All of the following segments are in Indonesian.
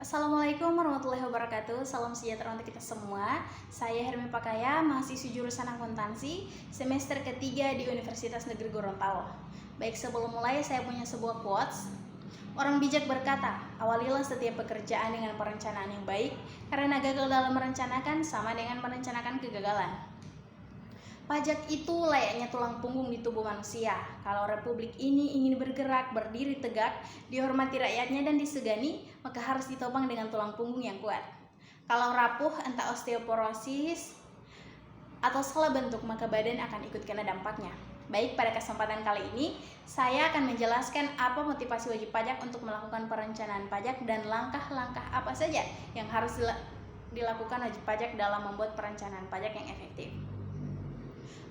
Assalamualaikum warahmatullahi wabarakatuh. Salam sejahtera untuk kita semua. Saya Hermi Pakaya, mahasiswi jurusan akuntansi semester ketiga di Universitas Negeri Gorontalo. Baik, sebelum mulai saya punya sebuah quotes. Orang bijak berkata, awalilah setiap pekerjaan dengan perencanaan yang baik, karena gagal dalam merencanakan sama dengan merencanakan kegagalan. Pajak itu layaknya tulang punggung di tubuh manusia. Kalau republik ini ingin bergerak, berdiri tegak, dihormati rakyatnya dan disegani, maka harus ditopang dengan tulang punggung yang kuat. Kalau rapuh, entah osteoporosis atau salah bentuk, maka badan akan ikut kena dampaknya. Baik, pada kesempatan kali ini, saya akan menjelaskan apa motivasi wajib pajak untuk melakukan perencanaan pajak dan langkah-langkah apa saja yang harus dilakukan wajib pajak dalam membuat perencanaan pajak yang efektif.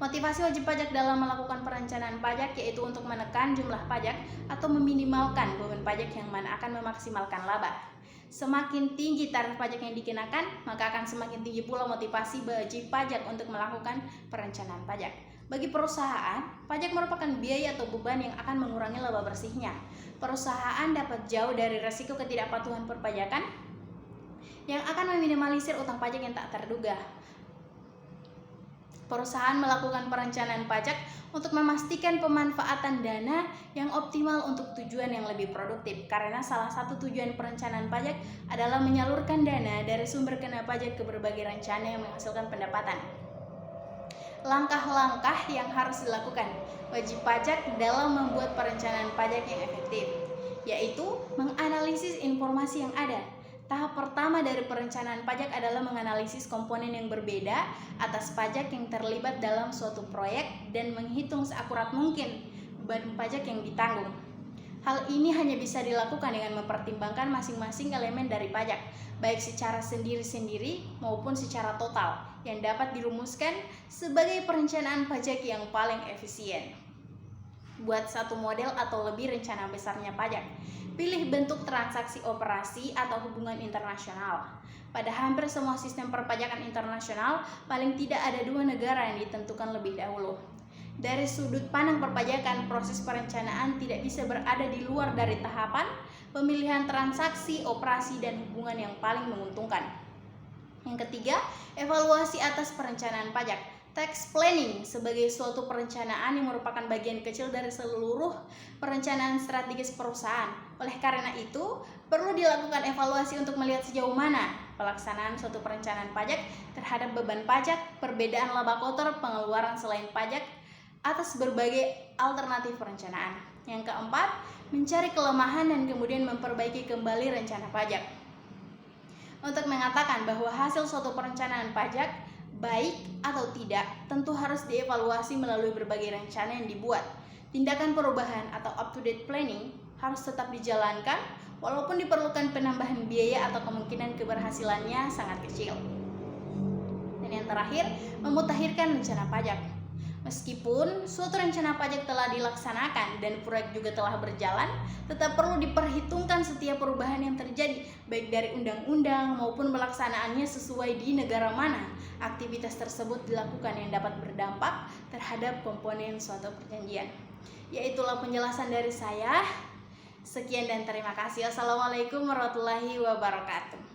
Motivasi wajib pajak dalam melakukan perencanaan pajak yaitu untuk menekan jumlah pajak atau meminimalkan beban pajak yang mana akan memaksimalkan laba. Semakin tinggi tarif pajak yang dikenakan, maka akan semakin tinggi pula motivasi wajib pajak untuk melakukan perencanaan pajak. Bagi perusahaan, pajak merupakan biaya atau beban yang akan mengurangi laba bersihnya. Perusahaan dapat jauh dari resiko ketidakpatuhan perpajakan yang akan meminimalisir utang pajak yang tak terduga. Perusahaan melakukan perencanaan pajak untuk memastikan pemanfaatan dana yang optimal untuk tujuan yang lebih produktif, karena salah satu tujuan perencanaan pajak adalah menyalurkan dana dari sumber kena pajak ke berbagai rencana yang menghasilkan pendapatan. Langkah-langkah yang harus dilakukan wajib pajak dalam membuat perencanaan pajak yang efektif, yaitu menganalisis informasi yang ada. Tahap pertama dari perencanaan pajak adalah menganalisis komponen yang berbeda atas pajak yang terlibat dalam suatu proyek dan menghitung seakurat mungkin beban pajak yang ditanggung. Hal ini hanya bisa dilakukan dengan mempertimbangkan masing-masing elemen dari pajak, baik secara sendiri-sendiri maupun secara total, yang dapat dirumuskan sebagai perencanaan pajak yang paling efisien. Buat satu model atau lebih rencana besarnya pajak. Pilih bentuk transaksi operasi atau hubungan internasional. Pada hampir semua sistem perpajakan internasional, paling tidak ada dua negara yang ditentukan lebih dahulu. Dari sudut pandang perpajakan, proses perencanaan tidak bisa berada di luar dari tahapan pemilihan transaksi, operasi, dan hubungan yang paling menguntungkan. Yang ketiga, evaluasi atas perencanaan pajak. Tax planning sebagai suatu perencanaan yang merupakan bagian kecil dari seluruh perencanaan strategis perusahaan. Oleh karena itu, perlu dilakukan evaluasi untuk melihat sejauh mana pelaksanaan suatu perencanaan pajak terhadap beban pajak, perbedaan laba kotor, pengeluaran selain pajak, atas berbagai alternatif perencanaan. Yang keempat, mencari kelemahan dan kemudian memperbaiki kembali rencana pajak. Untuk mengatakan bahwa hasil suatu perencanaan pajak baik atau tidak, tentu harus dievaluasi melalui berbagai rencana yang dibuat. Tindakan perubahan atau up-to-date planning harus tetap dijalankan, walaupun diperlukan penambahan biaya atau kemungkinan keberhasilannya sangat kecil. Dan yang terakhir, memutakhirkan rencana pajak. Meskipun suatu rencana pajak telah dilaksanakan dan proyek juga telah berjalan, tetap perlu diperhitungkan setiap perubahan yang terjadi, baik dari undang-undang maupun pelaksanaannya sesuai di negara mana aktivitas tersebut dilakukan yang dapat berdampak terhadap komponen suatu perjanjian. Yaitulah penjelasan dari saya. Sekian dan terima kasih. Assalamualaikum warahmatullahi wabarakatuh.